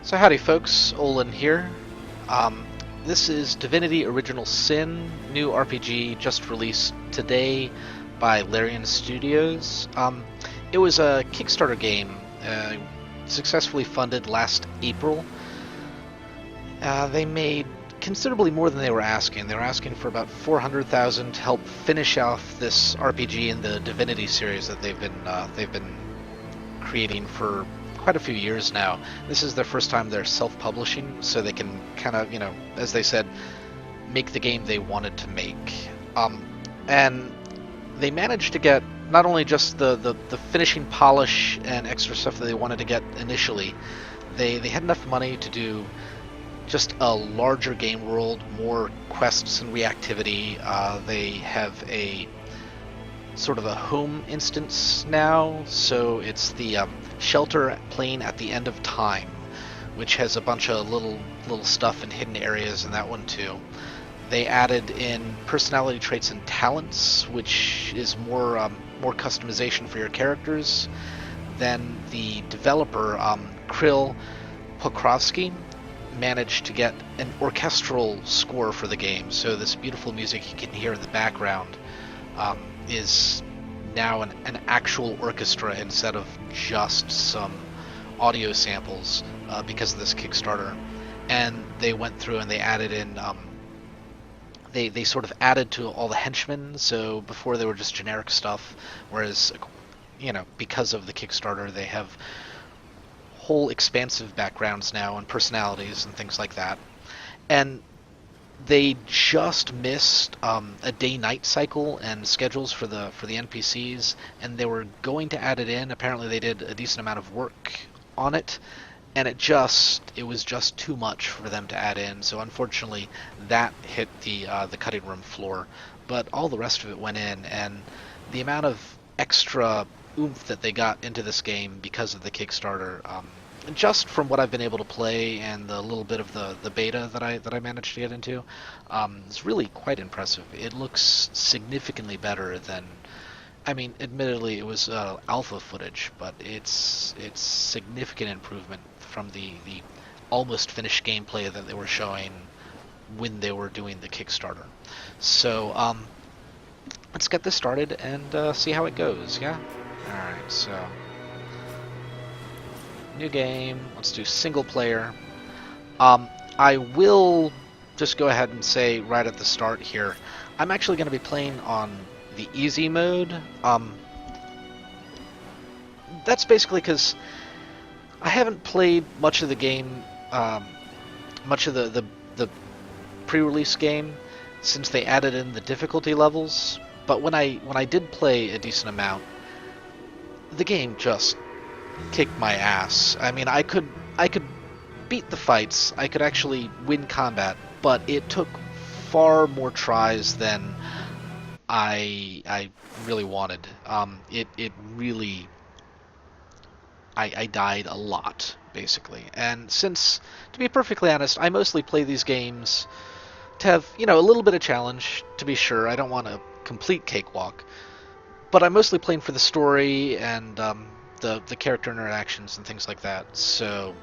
So howdy folks, Olin here. This is Divinity Original Sin, new RPG just released today by Larian Studios. It was a Kickstarter game, successfully funded last April. They made considerably more than they were asking. They were asking for about $400,000 to help finish off this RPG in the Divinity series that they've been creating for quite a few years now. This is their first time they're self-publishing, so they can kind of, as they said, make the game they wanted to make. And they managed to get not only just the finishing polish and extra stuff that they wanted to get initially, they had enough money to do just a larger game world, more quests and reactivity. They have a sort of a home instance now, so it's the shelter plane at the end of time, which has a bunch of little stuff and hidden areas in that one too. They added in personality traits and talents, which is more customization for your characters. Then the developer, Krill Pokrovsky, managed to get an orchestral score for the game, so this beautiful music you can hear in the background is now an actual orchestra instead of just some audio samples because of this Kickstarter. And they went through and they added in they sort of added to all the henchmen, so before they were just generic stuff, whereas because of the Kickstarter they have whole expansive backgrounds now and personalities and things like that. And they just missed a day-night cycle and schedules for the NPCs, and they were going to add it in. Apparently, they did a decent amount of work on it, and it was just too much for them to add in. So unfortunately, that hit the cutting room floor. But all the rest of it went in, and the amount of extra oomph that they got into this game because of the Kickstarter, just from what I've been able to play and the little bit of the beta that I managed to get into, it's really quite impressive. It looks significantly better than, admittedly it was alpha footage, but it's significant improvement from the almost finished gameplay that they were showing when they were doing the Kickstarter. So let's get this started and see how it goes. Yeah. All right. So. New game. Let's do single player. I will just go ahead and say right at the start here, I'm actually going to be playing on the easy mode. That's basically because I haven't played much of the game, much of the pre-release game since they added in the difficulty levels. But when I did play a decent amount, the game just kicked my ass. I could beat the fights. I could actually win combat, but it took far more tries than I really wanted. It really I died a lot basically. And since, to be perfectly honest, I mostly play these games to have a little bit of challenge. To be sure, I don't want a complete cakewalk, but I'm mostly playing for the story and the character interactions and things like that. So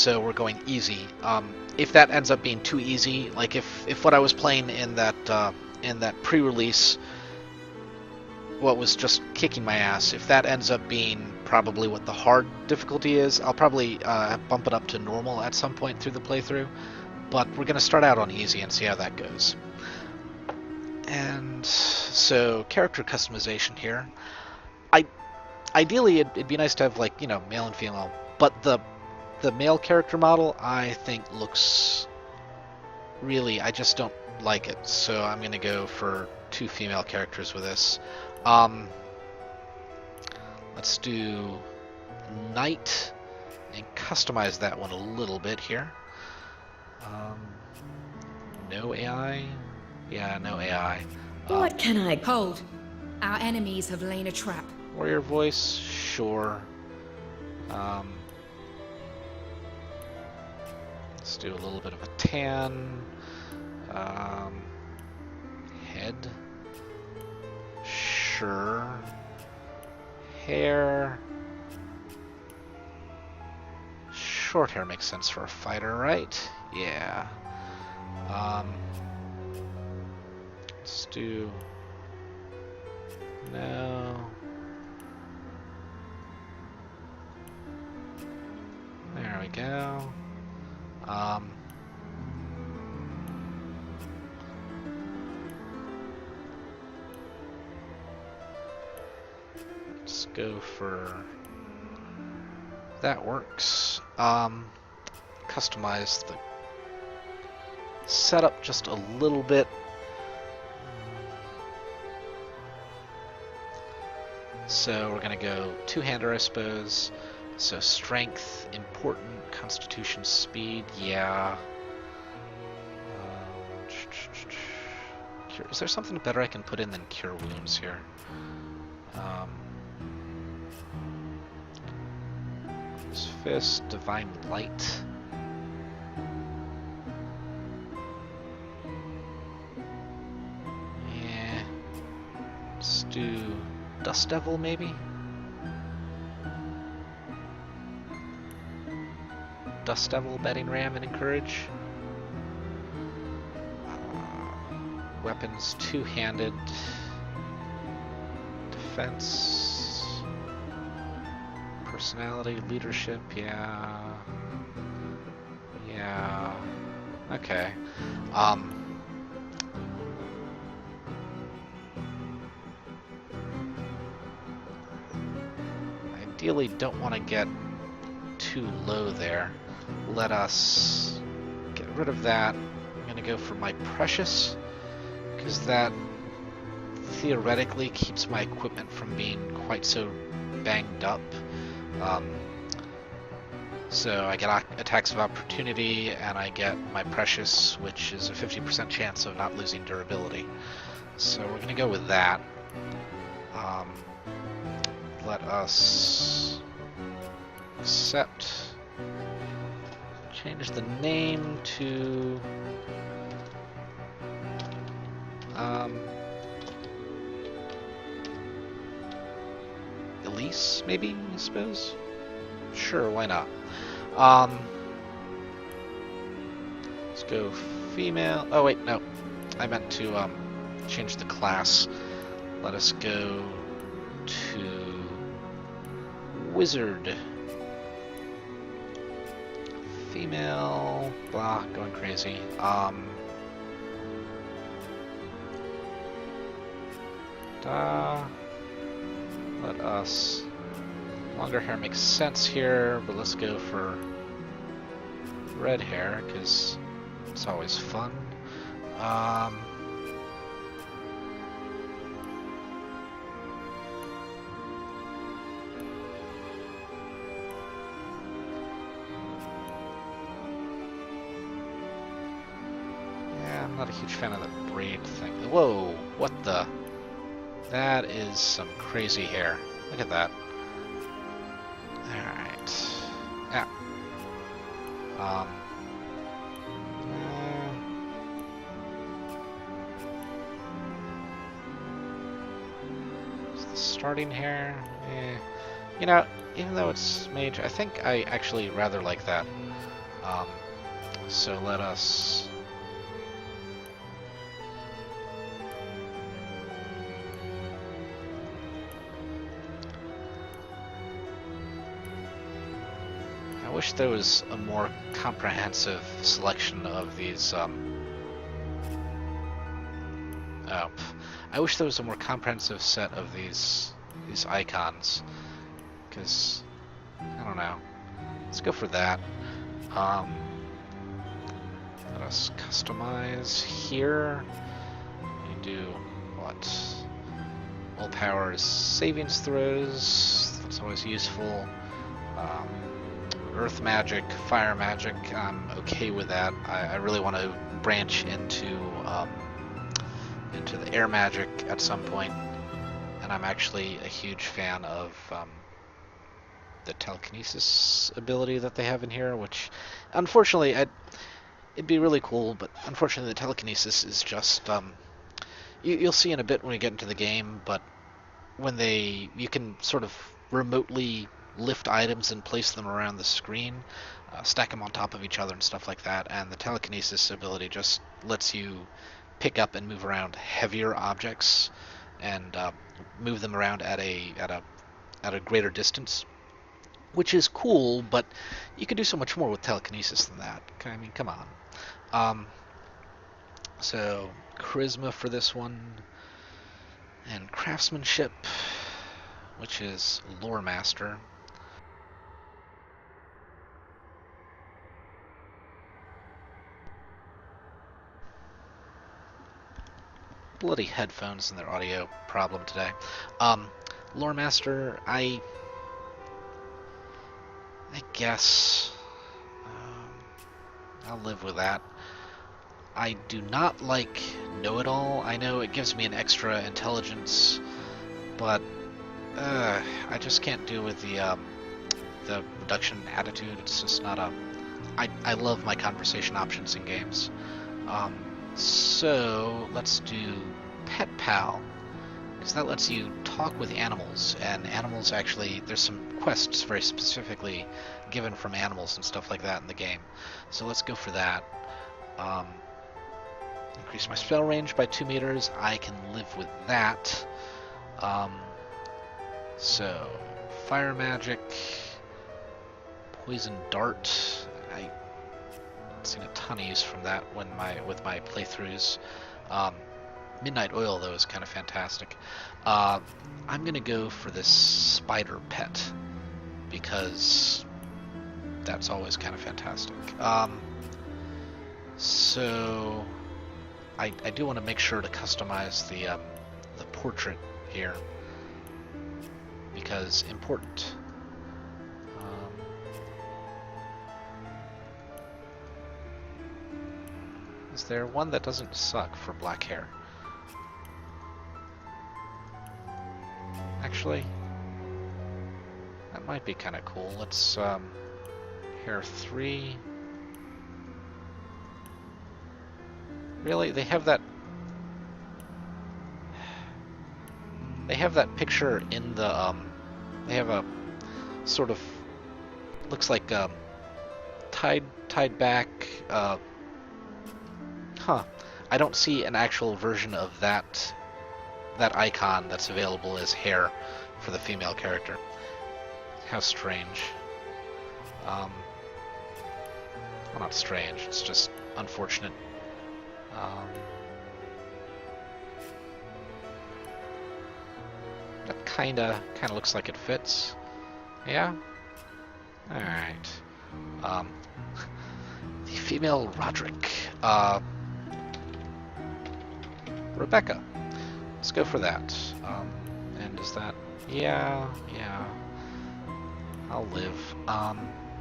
we're going easy. If that ends up being too easy, like if what I was playing in that pre-release, what was just kicking my ass, if that ends up being probably what the hard difficulty is, I'll probably bump it up to normal at some point through the playthrough. But we're going to start out on easy and see how that goes. And so character customization here. Ideally, it'd be nice to have male and female, but the male character model I think looks really, I just don't like it. So I'm gonna go for 2 female characters with this. Let's do Knight and customize that one a little bit here. No AI. Yeah, no AI. What can I... Hold. Our enemies have laid a trap. Warrior voice, sure. Let's do a little bit of a tan. Head, sure. Hair, short hair makes sense for a fighter, right? Yeah. Let's do... No. There we go. Let's go for... That works. Customize the setup just a little bit. So we're going to go two-hander, I suppose. So strength, important, constitution, speed, yeah. Is there something better I can put in than cure wounds here? Fist, divine light. Yeah. Let's do Dust Devil, maybe? Dust Devil, Betting Ram, and Encourage. Weapons, two-handed. Defense. Personality, leadership, yeah. Yeah. Okay. Ideally don't want to get too low there. Let us get rid of that. I'm going to go for my Precious, because that theoretically keeps my equipment from being quite so banged up. So I get attacks of opportunity, and I get my Precious, which is a 50% chance of not losing durability. So we're going to go with that. Let us accept. Change the name to Elise, maybe, I suppose? Sure, why not? Let's go female. Oh wait, no. I meant to change the class. Let us go to Wizard. Female, blah, going crazy. Let us... Longer hair makes sense here, but let's go for red hair, because it's always fun. I'm not a huge fan of the braid thing. Whoa, what the? That is some crazy hair. Look at that. Alright. Yeah. Is the starting hair? You know, even though it's mage, I think I actually rather like that. So let us... I wish there was a more comprehensive selection of these, I wish there was a more comprehensive set of these icons, because, I don't know. Let's go for that. Let us customize here. We do, what? Willpower is savings throws, that's always useful. Earth magic, fire magic, I'm okay with that. I really want to branch into the air magic at some point, and I'm actually a huge fan of the telekinesis ability that they have in here, which unfortunately it'd be really cool, but unfortunately the telekinesis is just you'll see in a bit when we get into the game, but when you can sort of remotely lift items and place them around the screen, stack them on top of each other and stuff like that. And the telekinesis ability just lets you pick up and move around heavier objects and move them around at a greater distance, which is cool. But you can do so much more with telekinesis than that. I mean, come on. So charisma for this one, and craftsmanship, which is lore master. Bloody headphones and their audio problem today. Lore master, I guess I'll live with that. I do not like know-it-all. I know it gives me an extra intelligence, but I just can't do with the reduction in attitude. It's just not a... I love my conversation options in games. So let's do Pet Pal, because that lets you talk with animals, and animals actually, there's some quests very specifically given from animals and stuff like that in the game. So let's go for that. Increase my spell range by 2 meters. I can live with that. So fire magic, poison dart. I haven't seen a ton of use from that with my playthroughs. Midnight oil though is kind of fantastic. I'm gonna go for this spider pet because that's always kind of fantastic. So I do want to make sure to customize the portrait here because important. Is there one that doesn't suck for black hair? Actually, that might be kind of cool. Let's hair 3. Really, they have that picture in the they have a sort of looks like tied back. I don't see an actual version of that icon that's available as hair for the female character. How strange. Well, not strange. It's just unfortunate. That kinda looks like it fits. Yeah? Alright. The female Roderick. Rebecca. Let's go for that. And is that... Yeah. I'll live.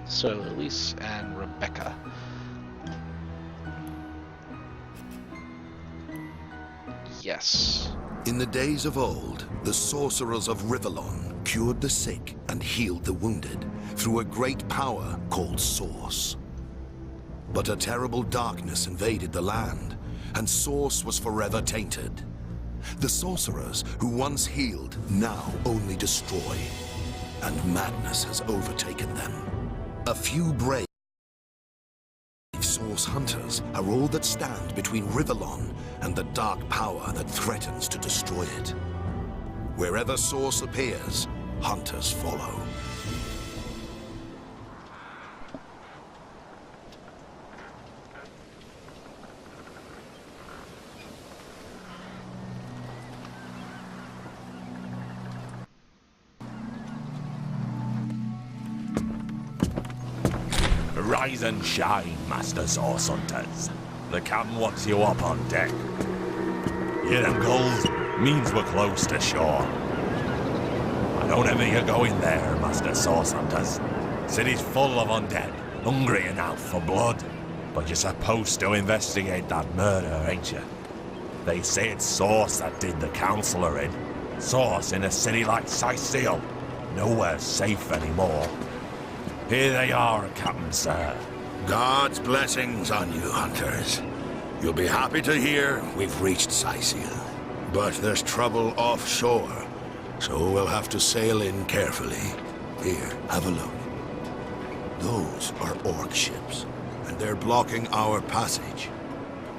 So Elise and Rebecca. Yes. In the days of old, the sorcerers of Rivellon cured the sick and healed the wounded through a great power called Source. But a terrible darkness invaded the land, and Source was forever tainted. The sorcerers who once healed now only destroy, and madness has overtaken them. A few brave Source hunters are all that stand between Rivellon and the dark power that threatens to destroy it. Wherever Source appears, hunters follow. Rise and shine, Master Source Hunters. The captain wants you up on deck. Hear them gulls? Means we're close to shore. I don't envy you going there, Master Source Hunters. City's full of undead, hungry enough for blood. But you're supposed to investigate that murder, ain't you? They say it's Source that did the Counselor in. Source in a city like Sicil. Nowhere safe anymore. Here they are, Captain Sir. God's blessings on you, hunters. You'll be happy to hear we've reached Sicil. But there's trouble offshore, so we'll have to sail in carefully. Here, have a look. Those are orc ships, and they're blocking our passage.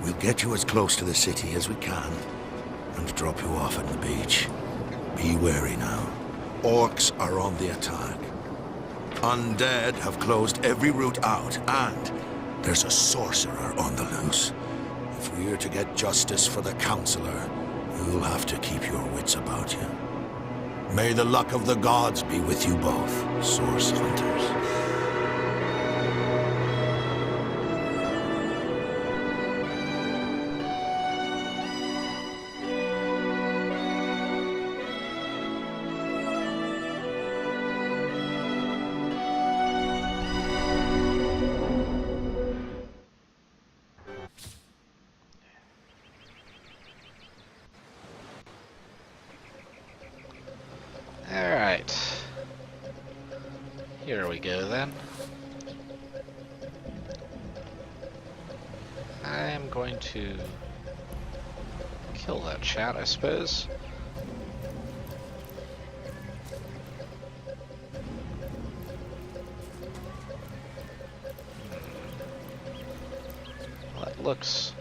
We'll get you as close to the city as we can, and drop you off at the beach. Be wary now. Orcs are on the attack. Undead have closed every route out, and there's a sorcerer on the loose. If we're to get justice for the Counselor, you'll have to keep your wits about you. May the luck of the gods be with you both, Source Hunters. Alright. Here we go then. I'm going to kill that chat, I suppose. Well, that looks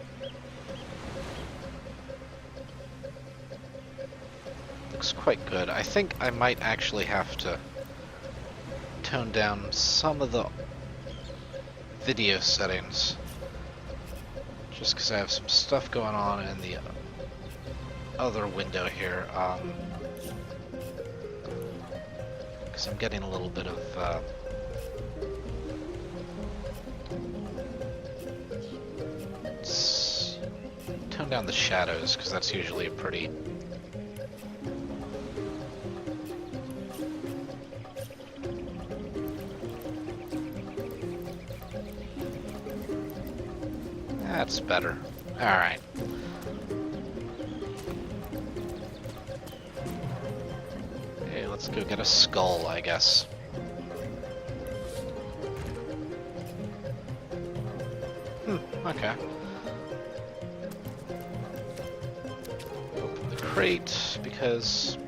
quite good. I think I might actually have to tone down some of the video settings, just because I have some stuff going on in the other window here, because I'm getting a little bit of tone down the shadows, because that's usually a pretty That's better. Alright. Hey, let's go get a skull, I guess. Okay. Open the crate, because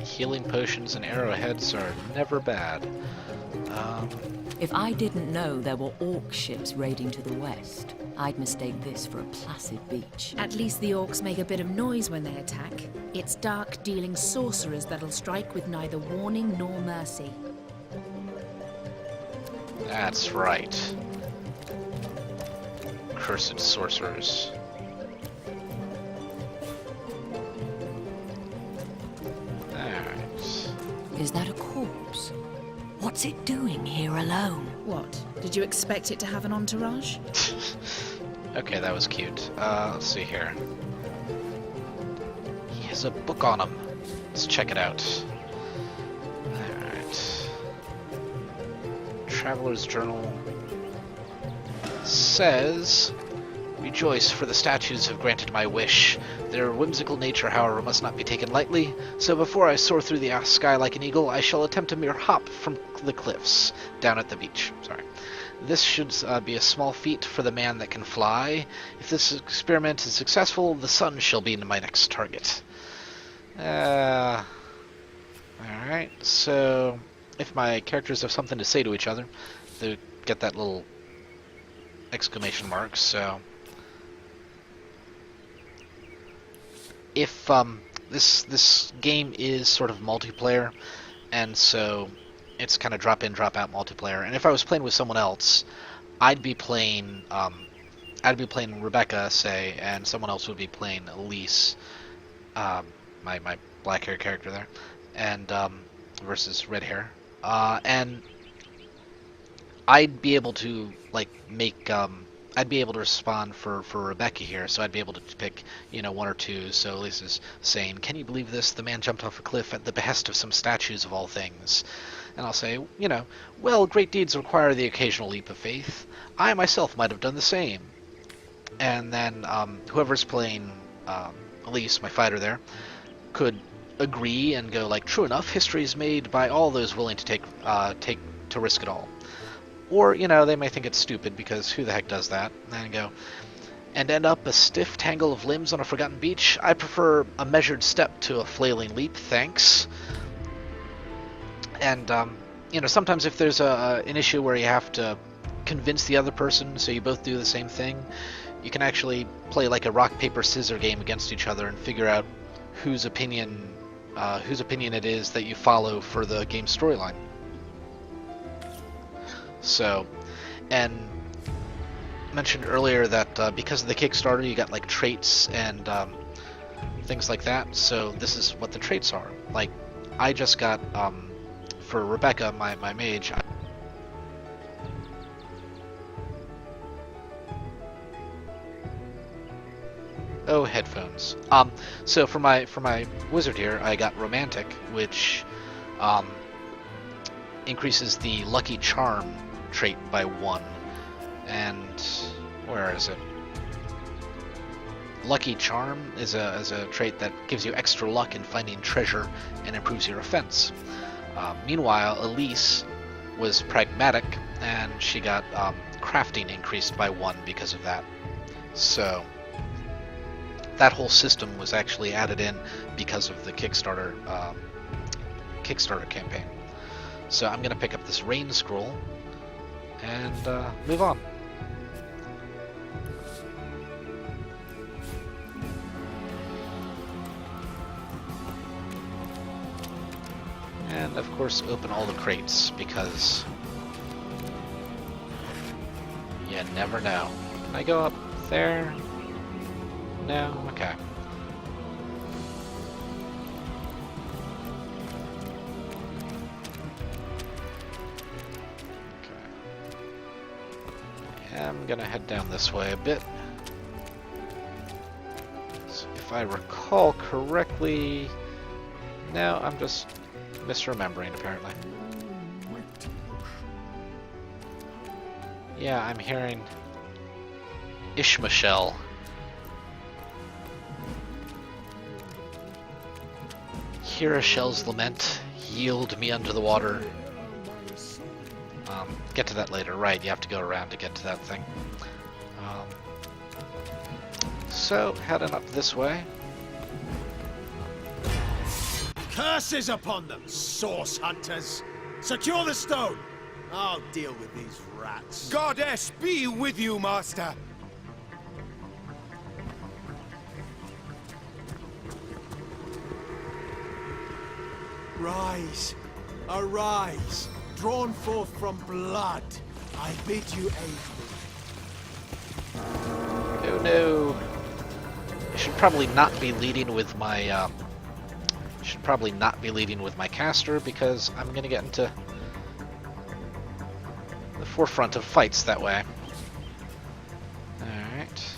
healing potions and arrowheads are never bad. If I didn't know there were orc ships raiding to the west, I'd mistake this for a placid beach. At least the orcs make a bit of noise when they attack. It's dark-dealing sorcerers that'll strike with neither warning nor mercy. That's right. Cursed sorcerers. Alright. Is that a corpse? What's it doing here alone? What? Did you expect it to have an entourage? Okay, that was cute. Let's see here. He has a book on him. Let's check it out. Alright. Traveler's Journal says, "Rejoice, for the statues have granted my wish. Their whimsical nature, however, must not be taken lightly, so before I soar through the sky like an eagle, I shall attempt a mere hop from the cliffs down at the beach." Sorry. This should be a small feat for the man that can fly. If this experiment is successful, the sun shall be my next target. Alright, so if my characters have something to say to each other, they get that little exclamation mark, so if this game is sort of multiplayer, and so it's kind of drop in, drop out multiplayer. And if I was playing with someone else, I'd be playing Rebecca, say, and someone else would be playing Elise, my black hair character there, and versus red hair, and I'd be able to I'd be able to respond for Rebecca here, so I'd be able to pick, one or two. So Elise is saying, "Can you believe this? The man jumped off a cliff at the behest of some statues of all things." And I'll say, "Well, great deeds require the occasional leap of faith. I myself might have done the same." And then whoever's playing Elise, my fighter there, could agree and go like, "True enough, history is made by all those willing to take to risk it all." Or, they may think it's stupid because who the heck does that? And then go, "And end up a stiff tangle of limbs on a forgotten beach? I prefer a measured step to a flailing leap, thanks." And you know, sometimes if there's an issue where you have to convince the other person so you both do the same thing, you can actually play like a rock paper scissors game against each other and figure out whose opinion it is that you follow for the game storyline. So, and mentioned earlier that because of the Kickstarter you got like traits and things like that, so this is what the traits are. Like, I just got, for Rebecca, my mage, oh, headphones. So for my wizard here, I got romantic, which increases the lucky charm trait by 1. And where is it? Lucky charm is a trait that gives you extra luck in finding treasure and improves your offense. Meanwhile, Elise was pragmatic, and she got crafting increased by 1 because of that. So that whole system was actually added in because of the Kickstarter campaign. So I'm gonna pick up this rain scroll and move on. And of course open all the crates, because you never know. Can I go up there? No? Okay. I'm gonna head down this way a bit. So if I recall correctly... No, I'm just misremembering, apparently. Yeah, I'm hearing Ishmashel. Hear a shell's lament, yield me under the water. Get to that later, right, you have to go around to get to that thing. So, heading up this way. Curses upon them, source hunters! Secure the stone! I'll deal with these rats. Goddess be with you, master! Rise, arise, drawn forth from blood. I bid you aid me. Oh no. I should probably not be leading with my caster, because I'm gonna get into the forefront of fights that way. Alright.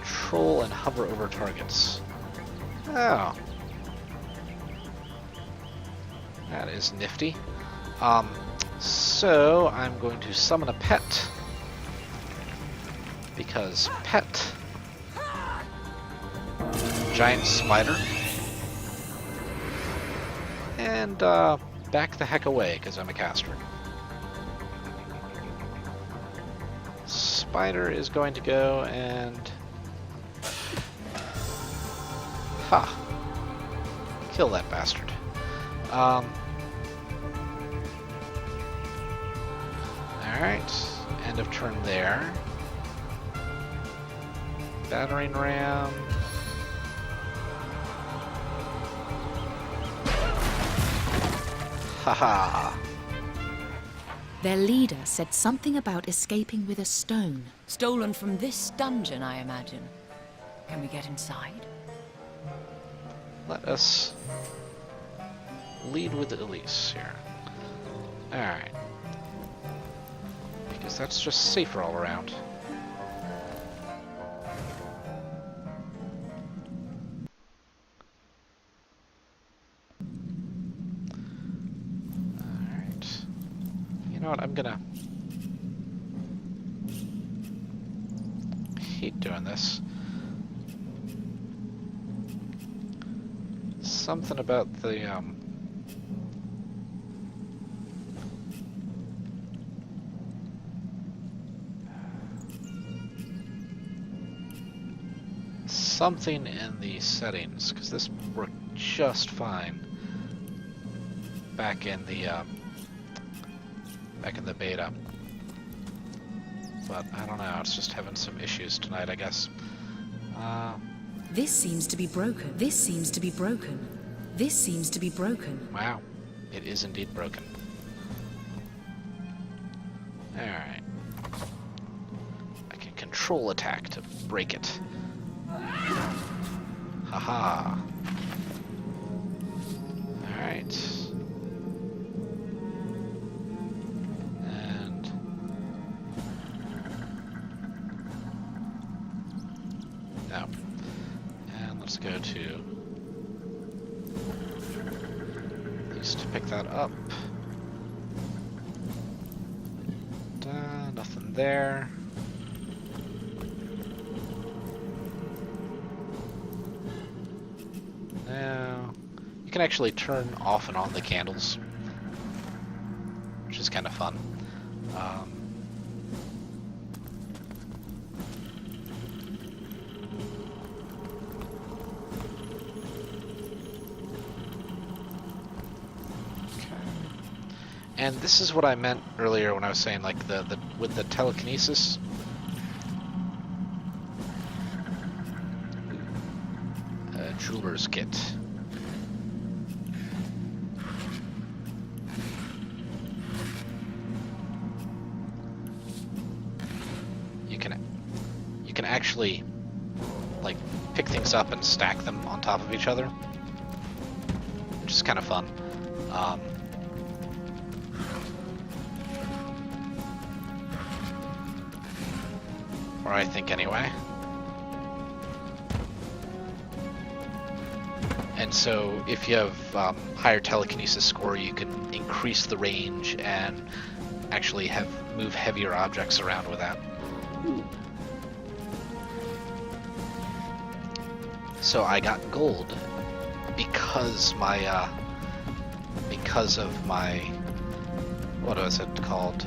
Control and hover over targets. Oh. That is nifty. So I'm going to summon a pet, because pet, giant spider, and back the heck away, because I'm a caster. Spider is going to go and kill that bastard. Alright, end of turn there. Battering ram. Haha. Their leader said something about escaping with a stone. Stolen from this dungeon, I imagine. Can we get inside? Let us lead with Elise here. Alright. Because that's just safer all around. Alright. You know what, I'm gonna... hate doing this. Something about the, something in the settings, because this worked just fine back in the back in the beta. But I don't know, it's just having some issues tonight, I guess. This seems to be broken. This seems to be broken. This seems to be broken. Wow, it is indeed broken. Alright. I can control attack to break it. Haha. Alright. And... no. And let's go to... these to pick that up. Nothing there. Now, you can actually turn off and on the candles, which is kind of fun. And this is what I meant earlier when I was saying, like, the with the telekinesis. Jeweler's kit. You can actually, like, pick things up and stack them on top of each other, which is kind of fun. Or I think anyway. And so if you have higher telekinesis score, you can increase the range and actually move heavier objects around with that. So I got gold because of my what was it called?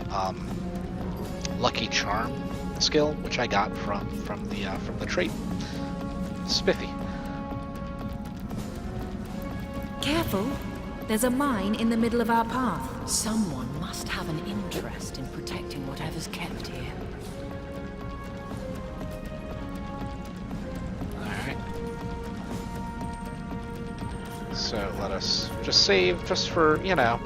Lucky Charm skill, which I got from the trait. Spiffy. Careful! There's a mine in the middle of our path. Someone must have an interest in protecting whatever's kept here. Alright. So let us just save, just for, you know.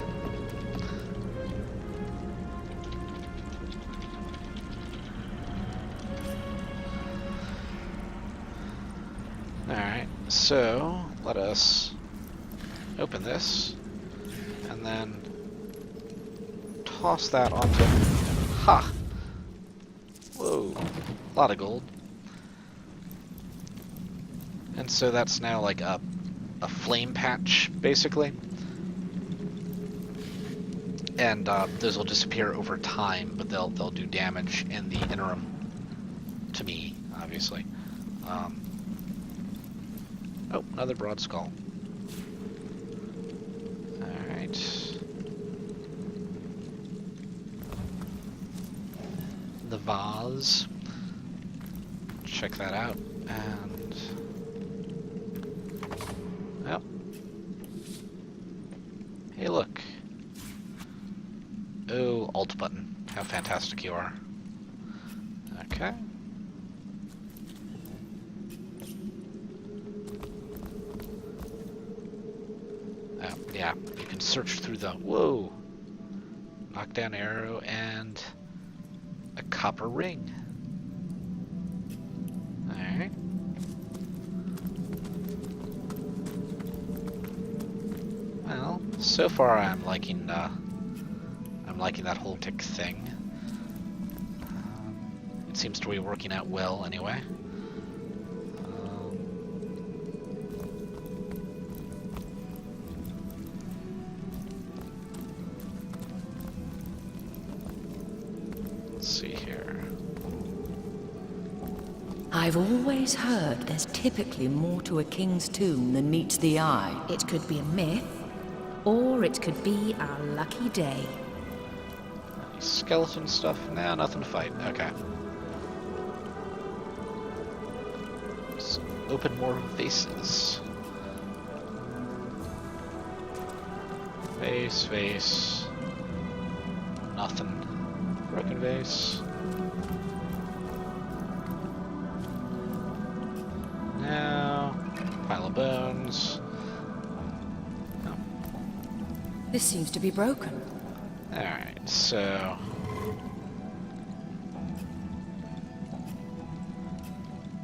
Alright, so let us open this and then toss that onto... Ha! Whoa, a lot of gold. And so that's now like a flame patch, basically. And those will disappear over time, but they'll do damage in the interim to me, obviously. Oh, another broad skull. Alright. The vase. Check that out. And... oh. Hey, look. Oh, Alt button. How fantastic you are. Okay. Yeah, you can search through the... whoa! Knockdown arrow and a copper ring. Alright. Well, so far I'm liking that whole tick thing. It seems to be working out well anyway. See here. I've always heard there's typically more to a king's tomb than meets the eye. It could be a myth, or it could be our lucky day. Any skeleton stuff? Nah, nothing to fight. Okay. Let's open more vases. Vase. Nothing. Broken vase. No. Pile of bones. No. This seems to be broken. Alright, so...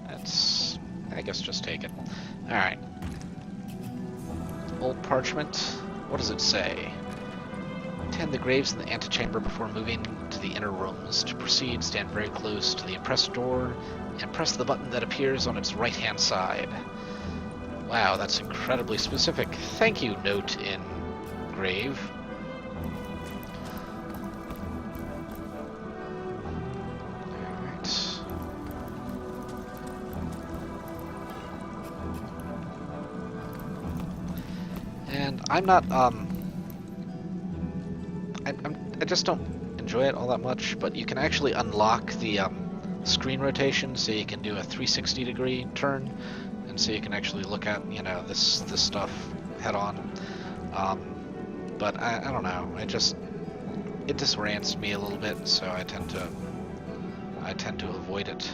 let's, I guess, just take it. Alright. Old parchment. What does it say? Tend the graves in the antechamber before moving to the inner rooms. To proceed, stand very close to the impressed door and press the button that appears on its right-hand side. Wow, that's incredibly specific. Thank you, note in grave. Alright. And I'm not, I just don't enjoy it all that much, but you can actually unlock the screen rotation, so you can do a 360-degree turn, and so you can actually look at, you know, this stuff head on. But I don't know, it disorients me a little bit, so I tend to avoid it.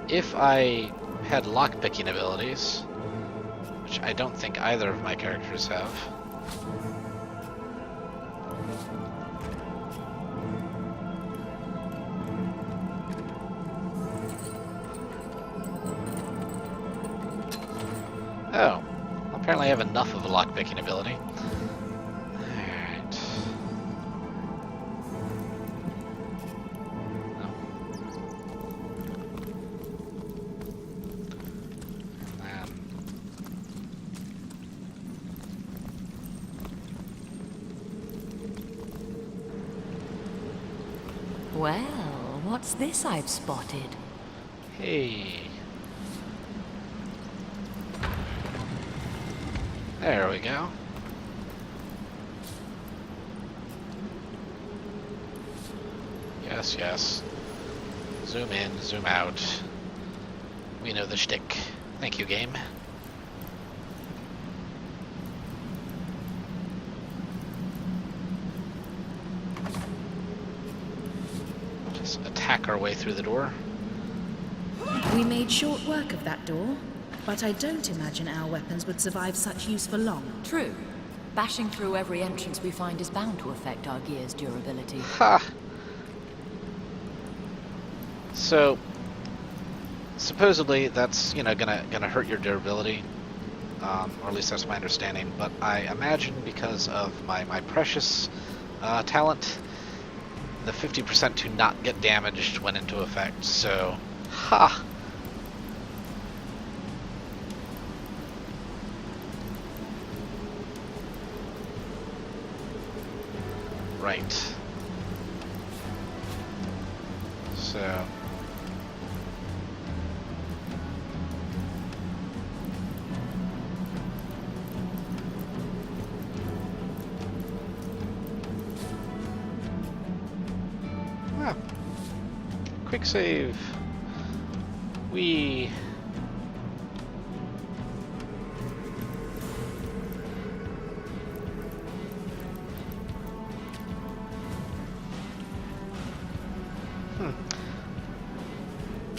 If I had lockpicking abilities, which I don't think either of my characters have. Oh, apparently I have enough of a lockpicking ability. Well, what's this I've spotted? Hey. There we go. Yes, yes. Zoom in, zoom out. We know the shtick. Thank you, game. Just attack our way through the door. We made short work of that door, but I don't imagine our weapons would survive such use for long. True. Bashing through every entrance we find is bound to affect our gear's durability. Ha! So, supposedly that's, you know, gonna hurt your durability, or at least that's my understanding. But I imagine because of my precious talent, the 50% to not get damaged went into effect. So, ha! Right. So. Ah. Quick save. We.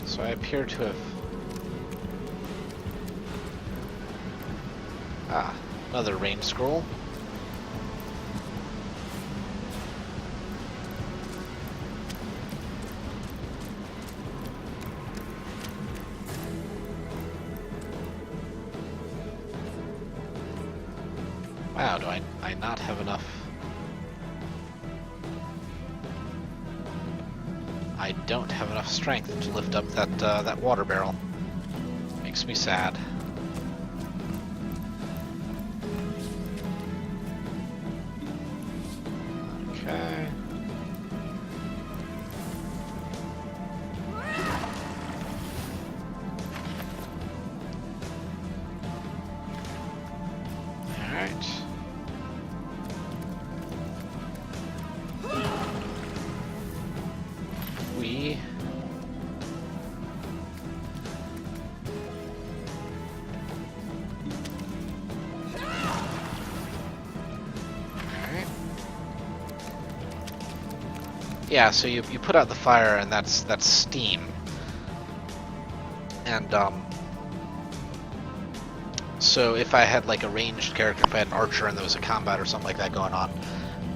So I appear to have... another rain scroll. Wow, do I not have enough? I don't have enough strength to lift up that water barrel. Makes me sad. Okay. Alright. Yeah, so you put out the fire, and that's steam. And so if I had like a ranged character, if I had an archer and there was a combat or something like that going on,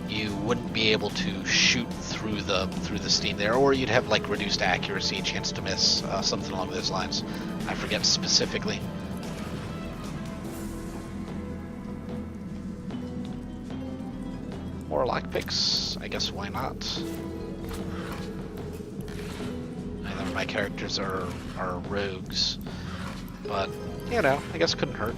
you wouldn't be able to shoot through the steam there, or you'd have like reduced accuracy, chance to miss, something along those lines. I forget specifically. More lockpicks, I guess why not? Neither of my characters are rogues, but you know, I guess it couldn't hurt.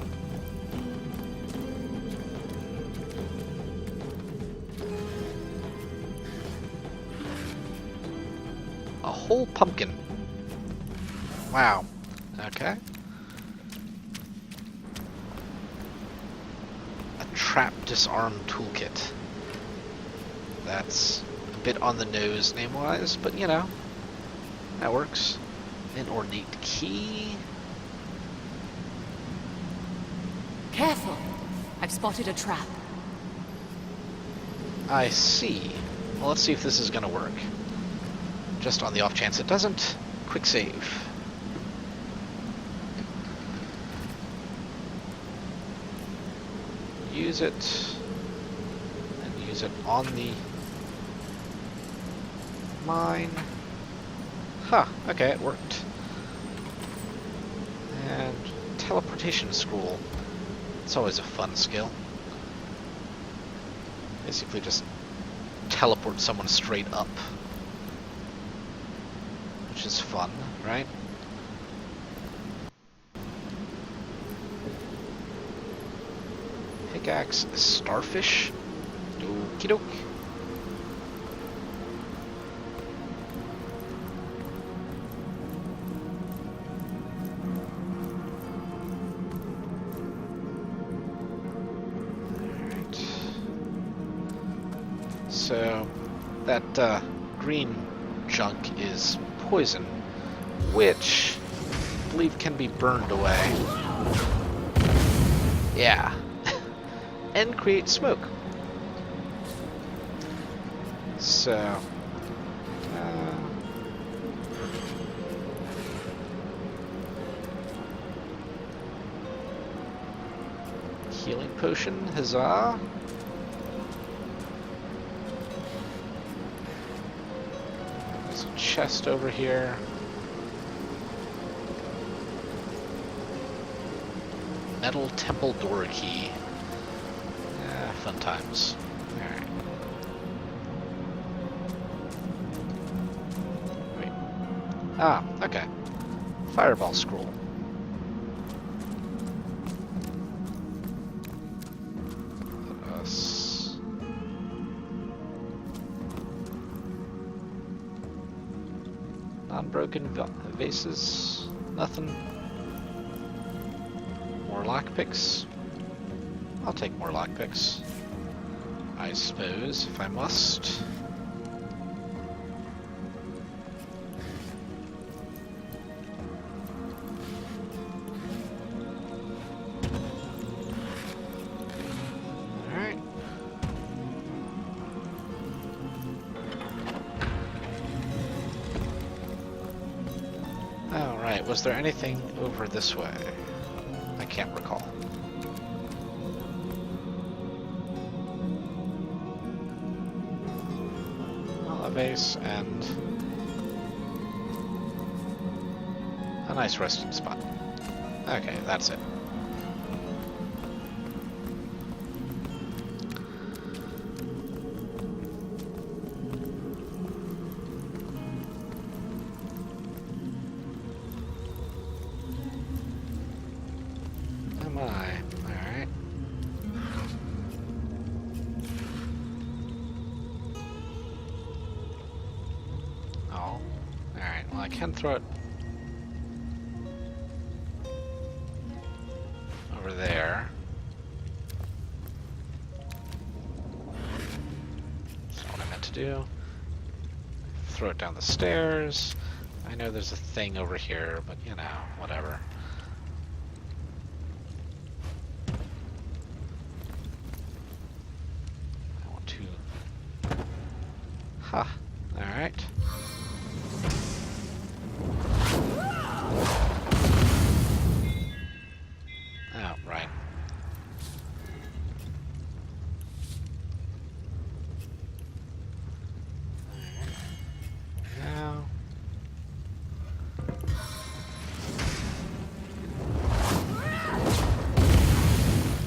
A whole pumpkin. Wow. Okay. A trap disarm toolkit. That's a bit on the nose name-wise, but you know, that works. An ornate key. Careful! I've spotted a trap. I see. Well, let's see if this is gonna work. Just on the off chance it doesn't, quick save. Use it, and use it on the mine. Huh, okay, it worked. And teleportation scroll. It's always a fun skill. Basically just teleport someone straight up. Which is fun, right? Pickaxe starfish? Okie doke. Alright. So, that green junk is poison, which I believe can be burned away. Yeah. And create smoke. So, healing potion, huzzah. There's a chest over here. Metal temple door key. Fun times. Alright. Wait. Ah, okay. Fireball scroll. Let us... Non-broken vases. Nothing. More lockpicks. I'll take more lockpicks, I suppose, if I must. Alright. Alright, was there anything over this way? I can't recall. Base and a nice resting spot. Okay, that's it. Am I? Alright. I can throw it over there. That's what I meant to do. Throw it down the stairs. I know there's a thing over here, but you know, whatever. I want to... Ha! Alright. Oh, right. Now...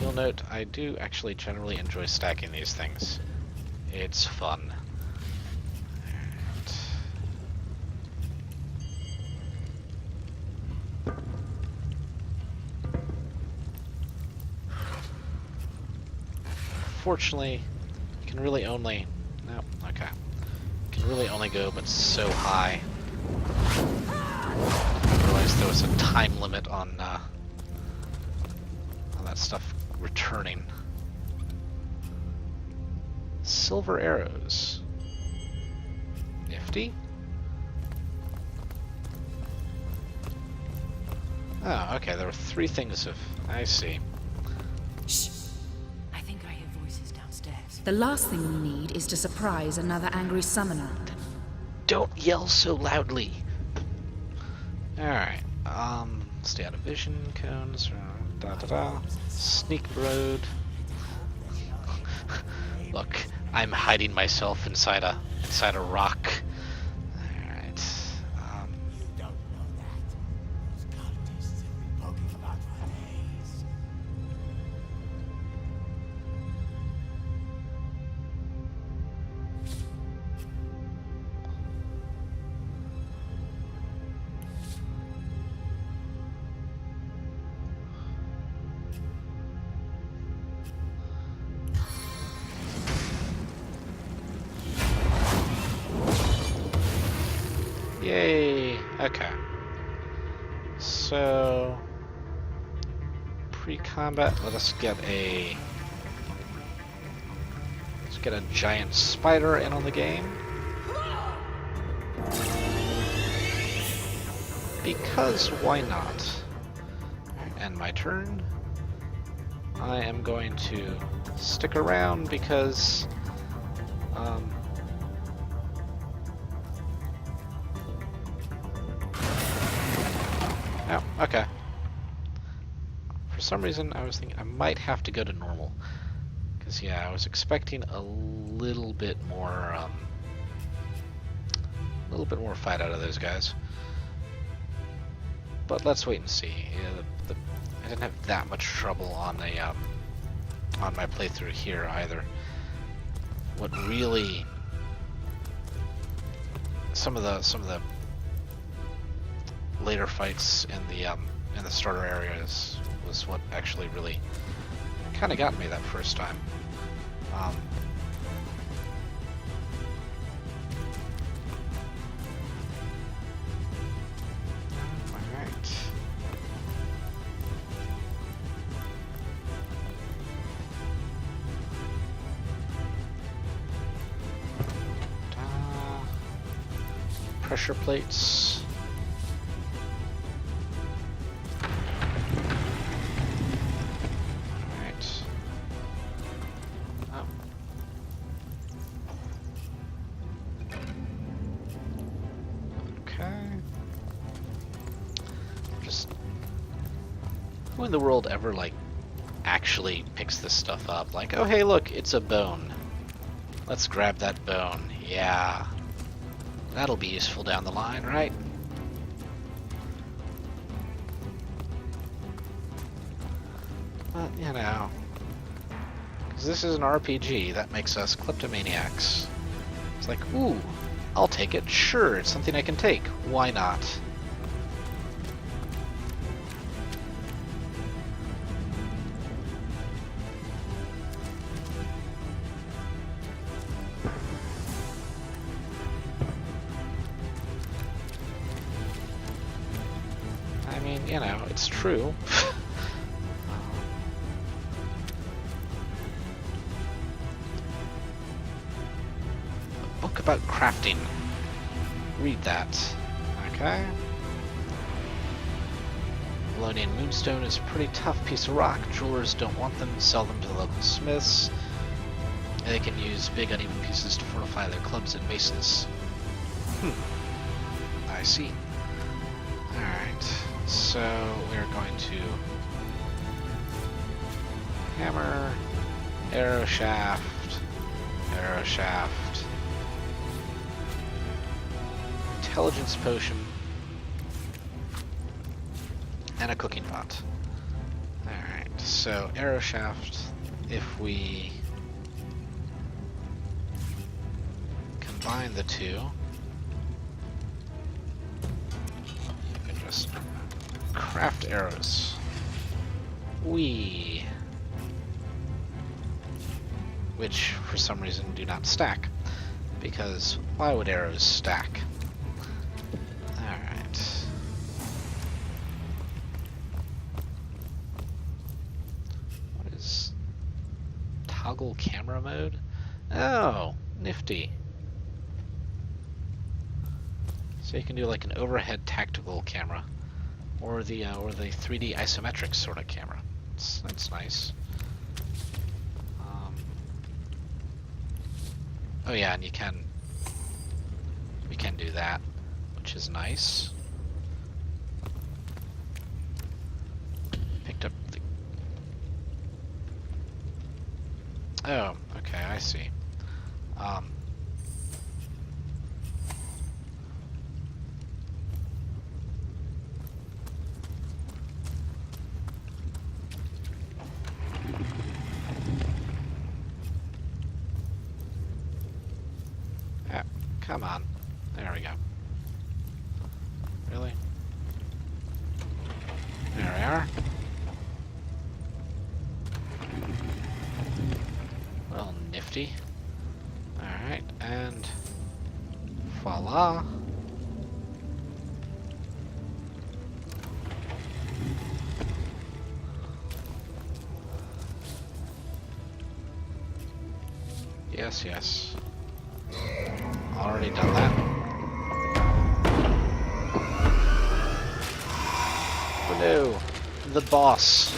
You'll note I do actually generally enjoy stacking these things. It's fun. Fortunately, you can really only... No, okay. You can really only go but so high. I realized there was a time limit on that stuff returning. Silver arrows. Nifty. Oh, okay, there were 3 things of... I see. Shh! I think I hear voices downstairs. The last thing we need is to surprise another angry summoner. Don't yell so loudly. Alright, stay out of vision, cones, sneak road. Look, I'm hiding myself inside a rock. Alright, yay! Okay. So, pre-combat, let's get a giant spider in on the game. Because why not? And my turn. I am going to stick around because oh, okay. For some reason, I was thinking I might have to go to normal. Because, yeah, I was expecting a little bit more fight out of those guys. But let's wait and see. Yeah, I didn't have that much trouble on the on my playthrough here either. What really some of the later fights in the starter areas was what actually really kind of got me that first time. Alright. Pressure plates. Who in the world ever, like, actually picks this stuff up? Like, oh hey look, it's a bone. Let's grab that bone. Yeah. That'll be useful down the line, right? But, you know, because this is an RPG, that makes us kleptomaniacs. It's like, ooh, I'll take it. Sure, it's something I can take. Why not? You know, it's true. A book about crafting. Read that. Okay. Valonian moonstone is a pretty tough piece of rock. Jewelers don't want them, sell them to the local smiths. They can use big uneven pieces to fortify their clubs and maces. I see. Alright, so we're going to hammer, arrow shaft, intelligence potion, and a cooking pot. Alright, so arrow shaft, if we combine the two, you can just craft arrows. Which for some reason do not stack, because why would arrows stack? Alright. What is toggle camera mode? Oh, nifty. So you can do like an overhead tactical camera, or the 3D isometric sort of camera. That's nice. Oh yeah, and we can do that, which is nice. Picked up the... Oh, okay, I see. Come on. There we go. Really? There we are. Well, nifty. Alright, and voila. Yes, yes. Already done that. Oh no, the boss.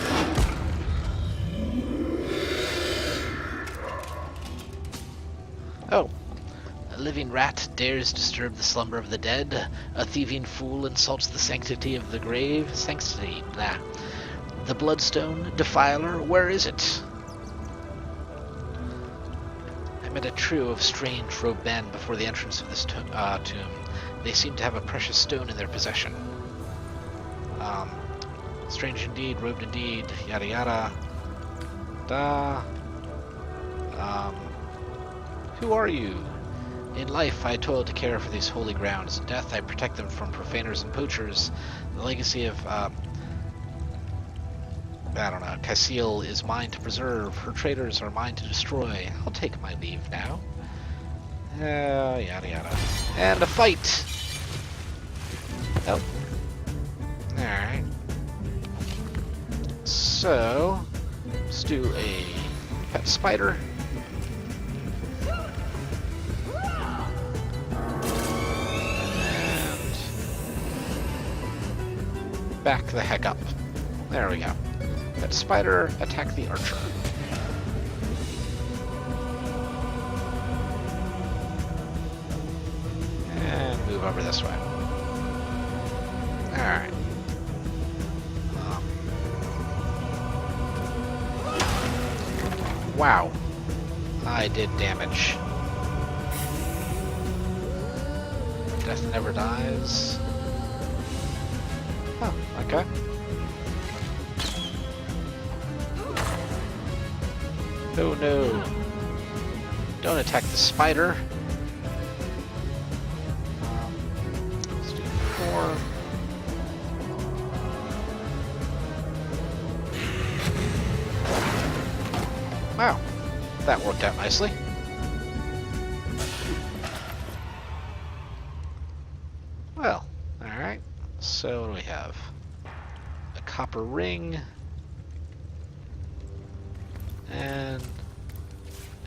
Oh, a living rat dares disturb the slumber of the dead. A thieving fool insults the sanctity of the grave. Sanctity, blah. The bloodstone, defiler, where is it? I met a trio of strange robed men before the entrance of this tomb. They seem to have a precious stone in their possession. Strange indeed, robed indeed, yada yada. Who are you? In life, I toil to care for these holy grounds. In death, I protect them from profaners and poachers. The legacy of, I don't know, Casil is mine to preserve. Her traitors are mine to destroy. I'll take my leave now. Yada yada. And a fight! Oh. Alright. So, let's do a pet spider. And back the heck up. There we go. Pet spider, attack the archer. And move over this way. Alright. Wow. I did damage. Death never dies. Oh, okay. Oh no. Don't attack the spider. Let's do 4. Wow, that worked out nicely. Well, alright. So what do we have? A copper ring. And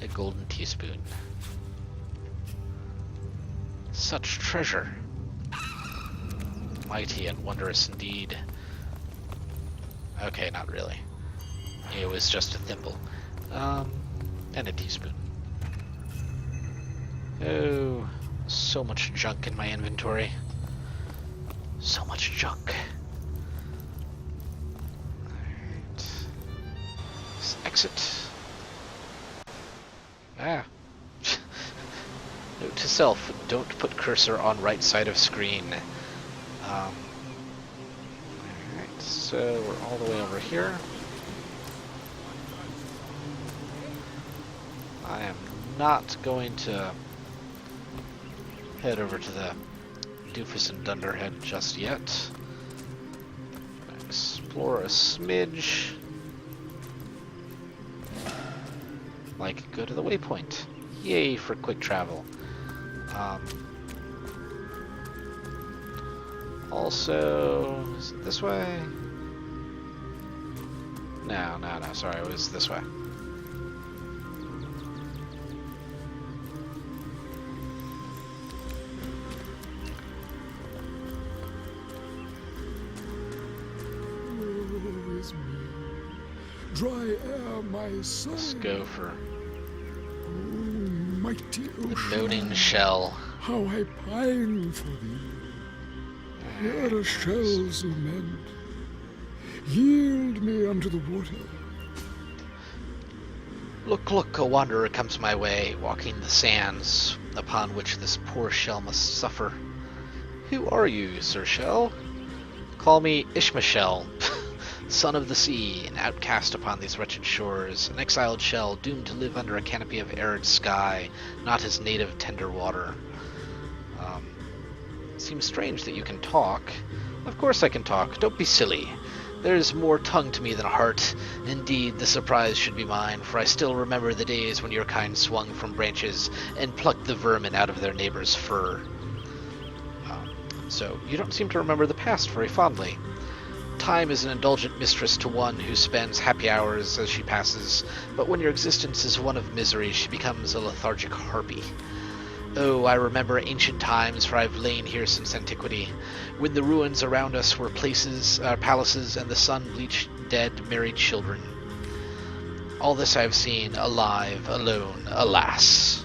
a golden teaspoon. Such treasure. Mighty and wondrous indeed. Okay, not really. It was just a thimble. And a teaspoon. Oh, So much junk in my inventory. So much junk. Alright. Let's exit. Ah. Note to self, don't put cursor on right side of screen. Alright, so we're all the way over here. I am not going to head over to the Doofus and Dunderhead just yet. Explore a smidge. Like, go to the waypoint. Yay for quick travel. Also, is it this way? No, sorry, it was this way. Dry air, my son. Let's go for Mighty the ocean, moaning shell. how I pine for thee. Here are shells of men. Yield me unto the water. Look, look, a wanderer comes my way, walking the sands upon which this poor shell must suffer. Who are you, Sir Shell? Call me Ishmashel, son of the sea, an outcast upon these wretched shores, an exiled shell doomed to live under a canopy of arid sky, not his native tender water. Seems strange that you can talk. Of course I can talk, don't be silly. There's more tongue to me than heart. Indeed, the surprise should be mine, for I still remember the days when your kind swung from branches and plucked the vermin out of their neighbor's fur. So, you don't seem to remember the past very fondly. Time is an indulgent mistress to one who spends happy hours as she passes, but when your existence is one of misery, she becomes a lethargic harpy. Oh, I remember ancient times, for I've lain here since antiquity, when the ruins around us were palaces, and the sun bleached dead, married children. All this I have seen, alive, alone, alas.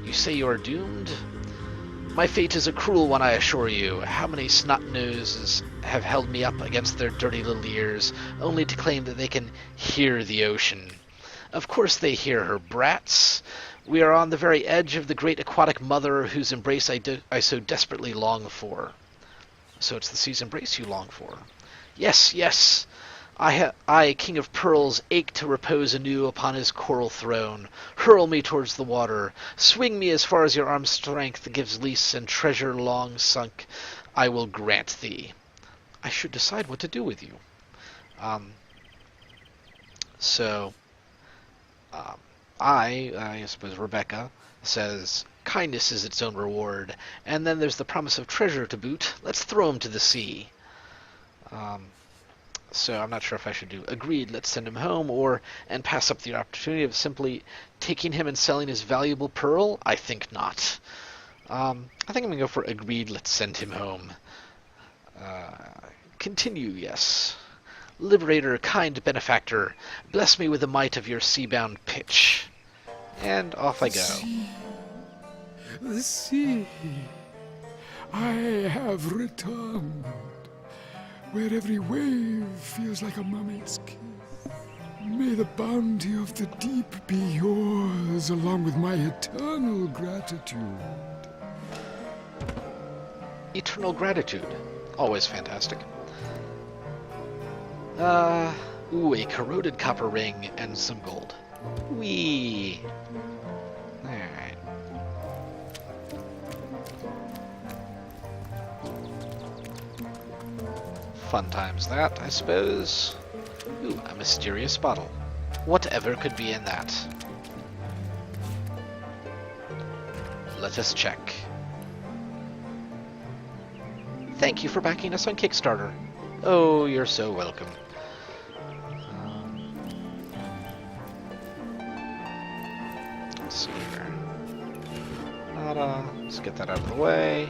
You say you are doomed? My fate is a cruel one, I assure you. How many snot-noses have held me up against their dirty little ears, only to claim that they can hear the ocean? Of course they hear her, brats. We are on the very edge of the great aquatic mother whose embrace I so desperately long for. So it's the sea's embrace you long for. Yes, yes. I, King of Pearls, ache to repose anew upon his coral throne. Hurl me towards the water. Swing me as far as your arm's strength gives lease, and treasure long sunk I will grant thee. I should decide what to do with you. I suppose Rebecca says, kindness is its own reward, and then there's the promise of treasure to boot. Let's throw him to the sea. So I'm not sure if I should do agreed, let's send him home, and pass up the opportunity of simply taking him and selling his valuable pearl. I think not. I think I'm going to go for agreed, let's send him home. Continue, yes. Liberator, kind benefactor, bless me with the might of your sea-bound pitch. And off I go. The sea. I have returned, where every wave feels like a mermaid's kiss. May the bounty of the deep be yours, along with my eternal gratitude. Eternal gratitude. Always fantastic. Ooh, a corroded copper ring and some gold. Whee! Alright. Fun times that, I suppose. Ooh, a mysterious bottle. Whatever could be in that? Let us check. Thank you for backing us on Kickstarter. Oh, you're so welcome. Let's see here. Nada. Let's get that out of the way.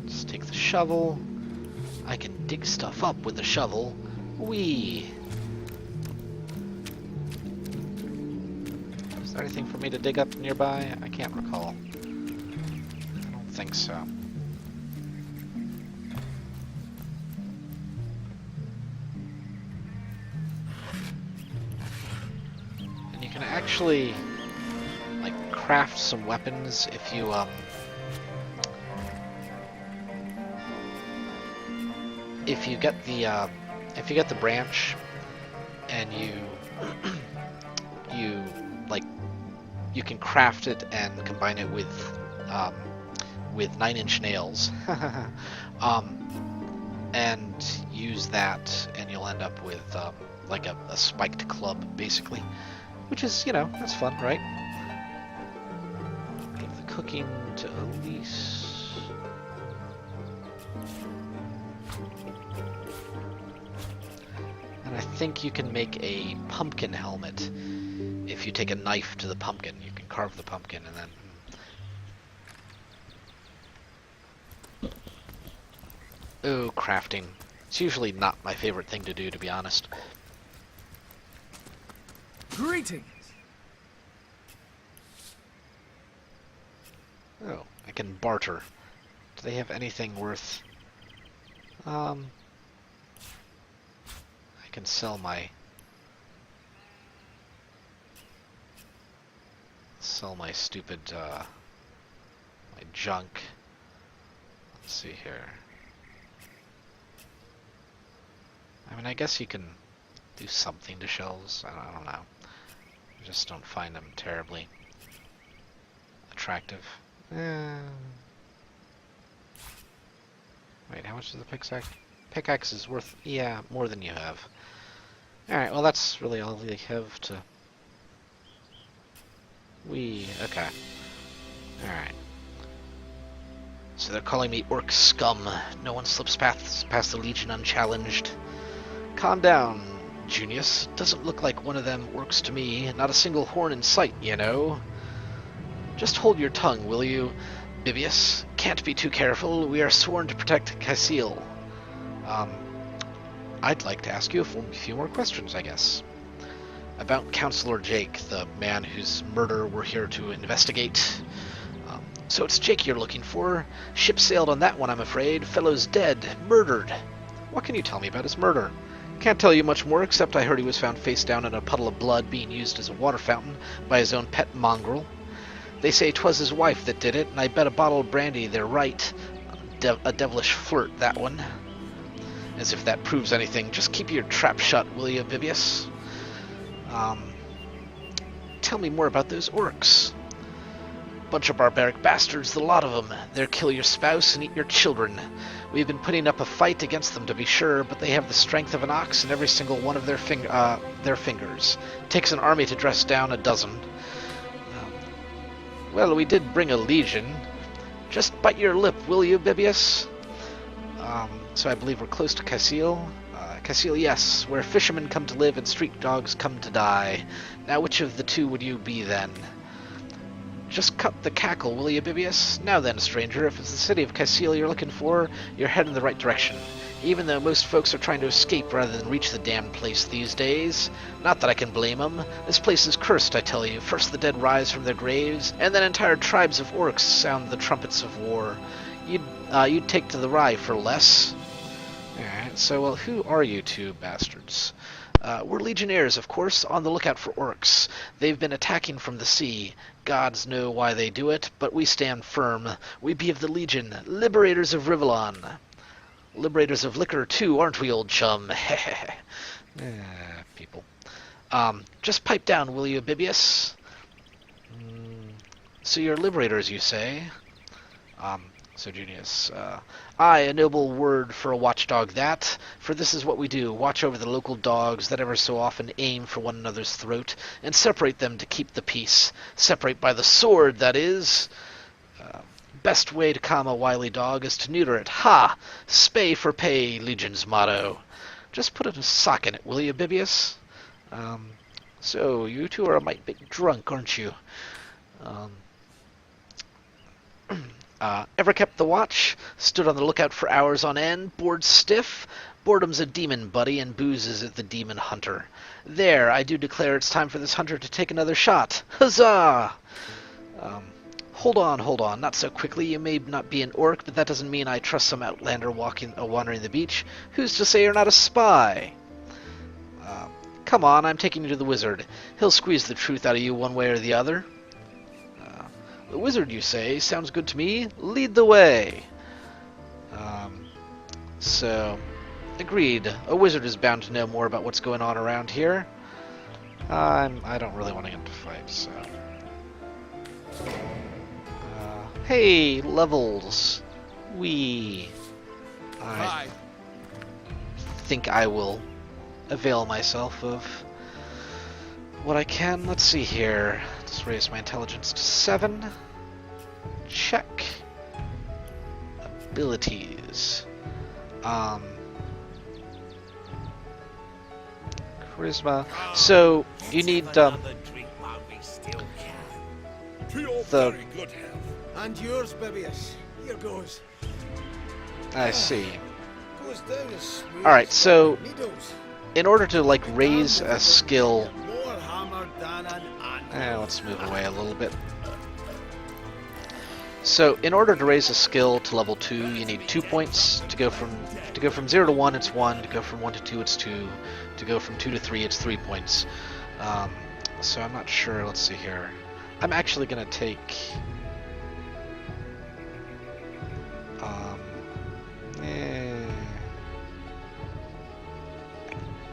Just take the shovel. I can dig stuff up with the shovel. Whee! Is there anything for me to dig up nearby? I can't recall. I don't think so. And you can actually, like, craft some weapons if you, if you get the branch and you can craft it and combine it with 9-inch nails, and use that, and you'll end up with like a spiked club, basically, which is, you know, that's fun, right? Give the cooking to Elise. And I think you can make a pumpkin helmet if you take a knife to the pumpkin. You can carve the pumpkin and then... Oh, crafting. It's usually not my favorite thing to do, to be honest. Greetings. Oh, I can barter. Do they have anything worth... I can sell my stupid my junk. Let's see here. I mean, I guess you can do something to shells. I don't know. I just don't find them terribly attractive. Wait, how much is the pickaxe? Pickaxe is worth, yeah, more than you have. Alright, well that's really all they have to... okay. Alright. So they're calling me orc scum. No one slips past the Legion unchallenged. Calm down, Junius. Doesn't look like one of them orcs to me. Not a single horn in sight, you know. Just hold your tongue, will you, Bibius? Can't be too careful. We are sworn to protect Casil. I'd like to ask you a few more questions, I guess. About Counselor Jake, the man whose murder we're here to investigate. So it's Jake you're looking for. Ship sailed on that one, I'm afraid. Fellow's dead. Murdered. What can you tell me about his murder? Can't tell you much more, except I heard he was found face down in a puddle of blood being used as a water fountain by his own pet mongrel. They say 'twas his wife that did it, and I bet a bottle of brandy they're right. A devilish flirt, that one. As if that proves anything. Just keep your trap shut, will you, Bibius? Tell me more about those orcs. Bunch of barbaric bastards, the lot of them. They'll kill your spouse and eat your children. We've been putting up a fight against them, to be sure, but they have the strength of an ox in every single one of their fingers. Takes an army to dress down a dozen. Well, we did bring a legion. Just bite your lip, will you, Bibius? So I believe we're close to Casil. Casil, yes, where fishermen come to live and street dogs come to die. Now, which of the two would you be, then? Just cut the cackle, will you, Bibius? Now then, stranger, if it's the city of Casil you're looking for, you're heading in the right direction. Even though most folks are trying to escape rather than reach the damned place these days. Not that I can blame them. This place is cursed, I tell you. First the dead rise from their graves, and then entire tribes of orcs sound the trumpets of war. You'd take to the rye for less. Alright, so, well, who are you two bastards? We're legionnaires, of course, on the lookout for orcs. They've been attacking from the sea. Gods know why they do it, but we stand firm. We be of the Legion, liberators of Rivellon. Liberators of liquor, too, aren't we, old chum? People. Just pipe down, will you, Bibius? So you're liberators, you say? So Junius, aye, a noble word for a watchdog that, for this is what we do, watch over the local dogs that ever so often aim for one another's throat, and separate them to keep the peace. Separate by the sword, that is. Best way to calm a wily dog is to neuter it. Ha! Spay for pay, Legion's motto. Just put a sock in it, will you, Bibius? So, you two are a mite bit drunk, aren't you? Ever kept the watch? Stood on the lookout for hours on end, bored stiff? Boredom's a demon, buddy, and booze is the demon hunter. There, I do declare it's time for this hunter to take another shot. Huzzah! Hold on, not so quickly. You may not be an orc, but that doesn't mean I trust some outlander wandering the beach. Who's to say you're not a spy? Come on, I'm taking you to the wizard. He'll squeeze the truth out of you one way or the other. The wizard, you say? Sounds good to me. Lead the way. So, agreed. A wizard is bound to know more about what's going on around here. I don't really want to get into a fight, so... hey, levels. I think I will avail myself of what I can. Let's see here. Let's raise my intelligence to 7. Check. Abilities. Charisma. So you need the And yours, Bibius. Here goes. I see. Goes down as smooth Alright, as so needles. in order to like raise a skill, More hammered than an ant. let's move away a little bit. So in order to raise a skill to level 2, you need 2 points. To go from 0 to 1, it's 1. To go from 1 to 2, it's 2. To go from 2 to 3, it's 3 points. So I'm not sure. Let's see here. I'm actually gonna take.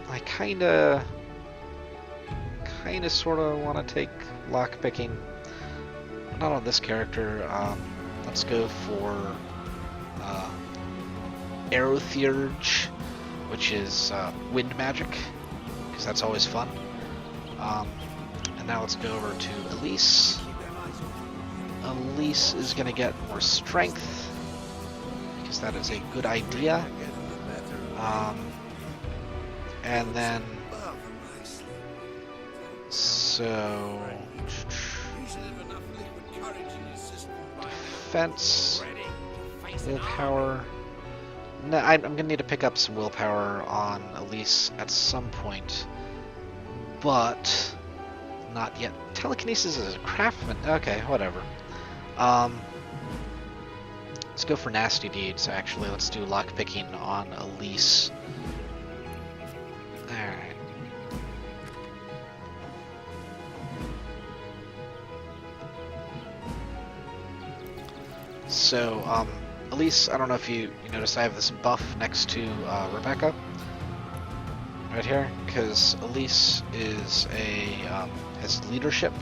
I kinda sorta want to take lockpicking. Not on this character. Let's go for Aerotheurge, which is wind magic, because that's always fun. And now let's go over to Elise. Elise is going to get more strength, because that is a good idea. And then... So... Defense... Willpower... No, I'm going to need to pick up some willpower on Elise at some point. But... not yet. Telekinesis is a craftsman. Okay, whatever. Let's go for nasty deeds, actually. Let's do lockpicking on Elise. Alright. So, Elise, I don't know if you noticed I have this buff next to Rebecca. Right here, because Elise is has leadership.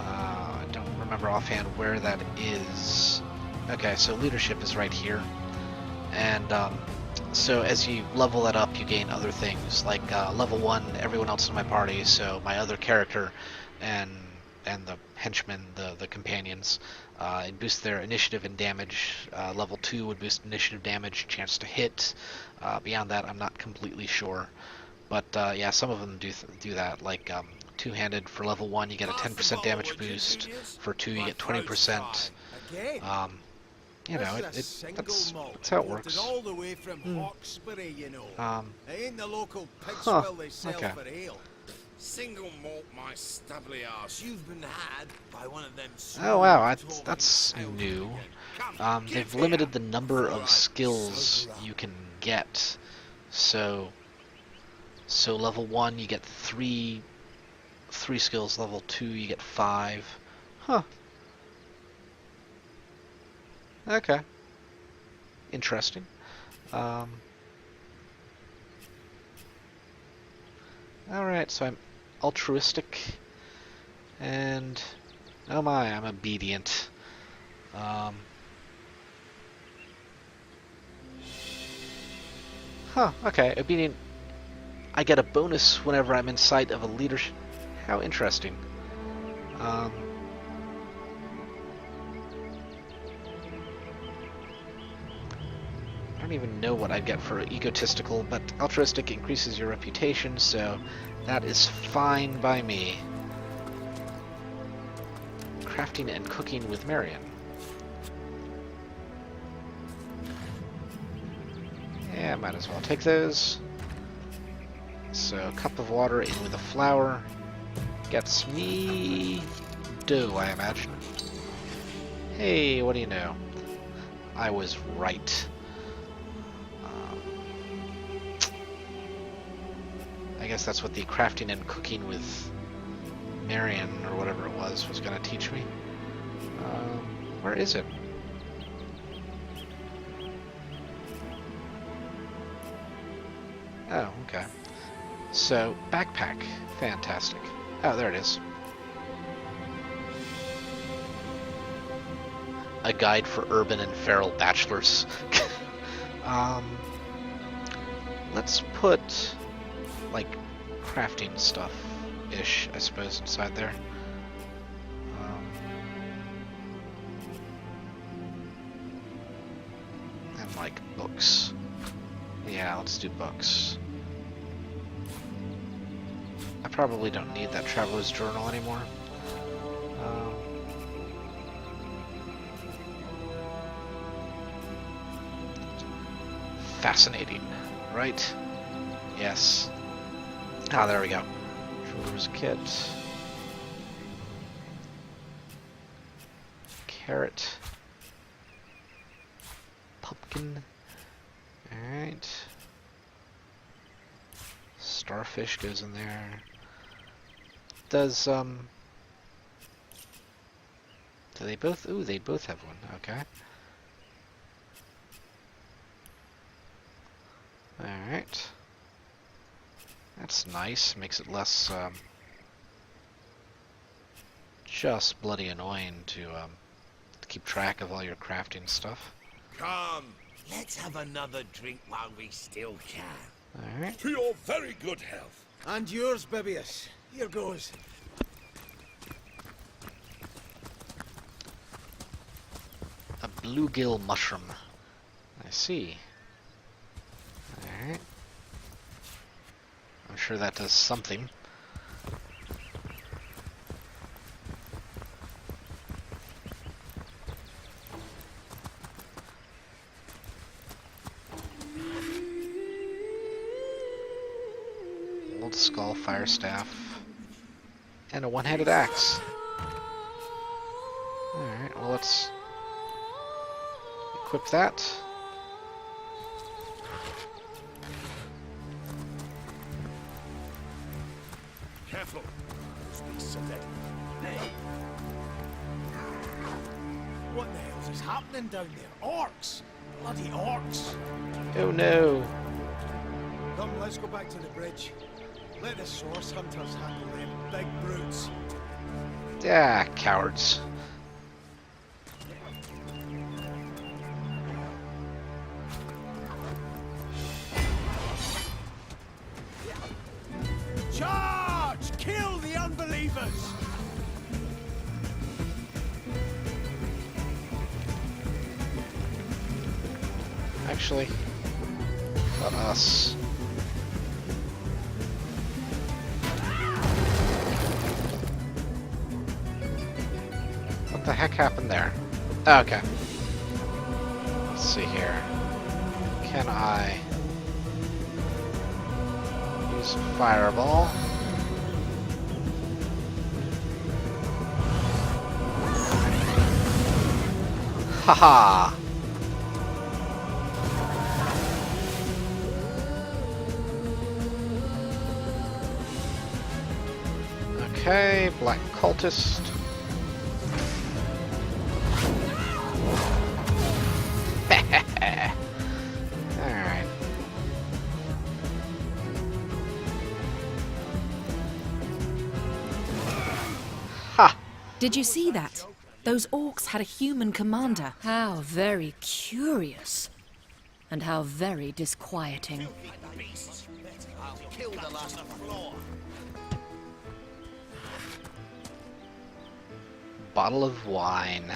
I don't remember offhand where that is. Okay, so leadership is right here, and so as you level that up, you gain other things like level 1. Everyone else in my party, so my other character and the henchmen, the companions, it boosts their initiative and damage. Level 2 would boost initiative damage, chance to hit. Beyond that, I'm not completely sure. But yeah, some of them do that. Like two-handed for level 1, you get a 10% damage boost. For 2, you get 20%. You know, that's how it works. All the way from Hawkesbury, you know. It ain't the local pig swill they sell for ale. Single malt my stubbly arse. You've been had by one of them. Oh wow, that's new. They've limited the number of skills you can get. So level 1 you get 3 skills. Level 2 you get 5. Huh. Okay. Interesting. Alright, so I'm altruistic, and oh my, I'm obedient. Okay, obedient. I get a bonus whenever I'm in sight of a leadership. How interesting. I don't even know what I'd get for egotistical, but altruistic increases your reputation, so that is fine by me. Crafting and cooking with Marion. might as well take those. So, a cup of water in with a flower gets me dough, I imagine. Hey, what do you know? I was right. I guess that's what the crafting and cooking with Marion, or whatever it was going to teach me. Where is it? Oh, okay. So, backpack. Fantastic. Oh, there it is. A guide for urban and feral bachelors. Let's put, like, crafting stuff-ish, I suppose, inside there. And, like, books. Yeah, let's do books. I probably don't need that traveler's journal anymore. Fascinating, right? Yes. Ah, there we go. Drawers kit. Carrot. Pumpkin. Alright. Starfish goes in there. Does, do they both? Ooh, they both have one. Okay. Alright. That's nice. Makes it less, just bloody annoying to keep track of all your crafting stuff. Come, let's have another drink while we still can. Alright. To your very good health. And yours, Bibius. Here goes. A bluegill mushroom. I see. Alright. I'm sure that does something. Old skull, fire staff, and a one-handed axe. Alright, well, let's equip that. Careful. Hey. What the hell is happening down there? Orcs! Bloody orcs! Oh no! Come, let's go back to the bridge. Let the source hunters handle them big brutes. Ah, cowards. Charge! Kill the unbelievers! Actually, not us. What the heck happened there? Oh, okay. Let's see here. Can I use fireball? Haha! Okay, black cultist. Alright. Ha! Did you see that? Those orcs had a human commander. How very curious. And how very disquieting. I'll kill the last floor. Bottle of wine.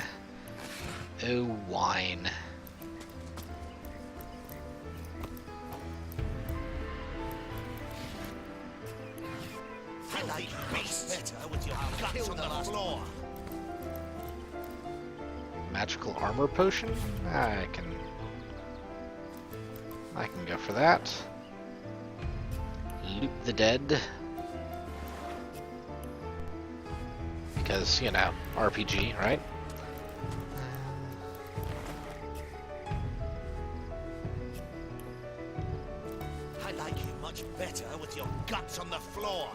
Oh, wine. Hello, beast! Better with your guts on the floor. Magical armor potion? I can go for that. Loot the dead. Because, you know, RPG, right? I like you much better with your guts on the floor.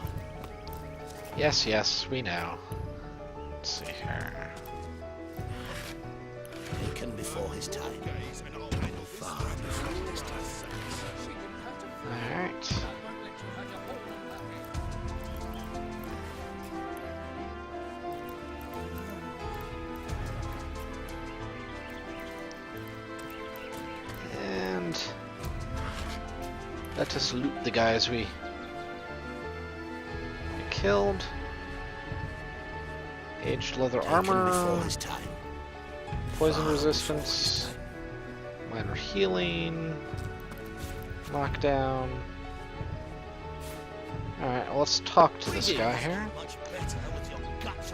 Yes, yes, we know. Let's see here. Taken before his time. Far before his time. Alright. And let us loot the guys we killed. Aged leather armor. Poison resistance. Minor healing. Knockdown. Alright, well, let's talk to this guy here.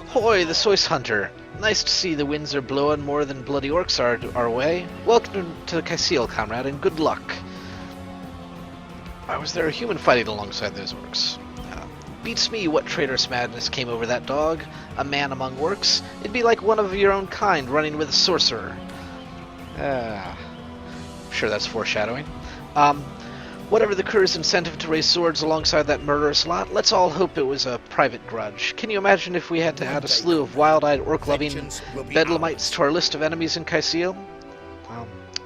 Hoy, the Sois Hunter. Nice to see the winds are blowing more than bloody orcs are our way. Welcome to Kyciel, comrade, and good luck. Why was there a human fighting alongside those orcs? Beats me what traitorous madness came over that dog. A man among orcs. It'd be like one of your own kind running with a sorcerer. I'm sure that's foreshadowing. Whatever the crew's incentive to raise swords alongside that murderous lot, let's all hope it was a private grudge. Can you imagine if we had to add a slew of wild-eyed orc-loving bedlamites to our list of enemies in Kyciel?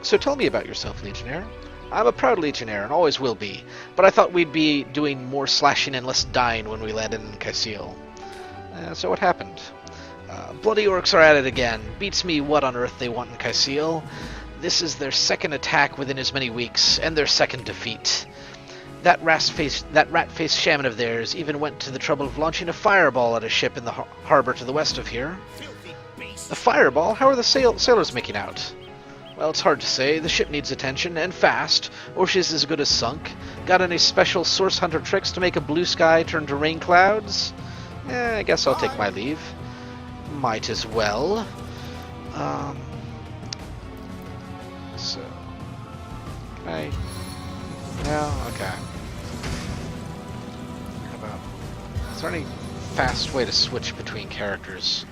So tell me about yourself, Legionnaire. I'm a proud Legionnaire and always will be, but I thought we'd be doing more slashing and less dying when we landed in Kyciel. So what happened? Bloody orcs are at it again. Beats me what on earth they want in Kyciel. This is their second attack within as many weeks, and their second defeat. That rat-faced shaman of theirs even went to the trouble of launching a fireball at a ship in the harbor to the west of here. A fireball? How are the sailors making out? Well, it's hard to say. The ship needs attention, and fast, or she's as good as sunk. Got any special source hunter tricks to make a blue sky turn to rain clouds? I guess I'll take my leave. Might as well. So... Okay. No? Okay. How about... Is there any fast way to switch between characters?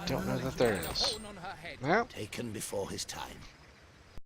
I don't know that there is. Well, Taken before his time.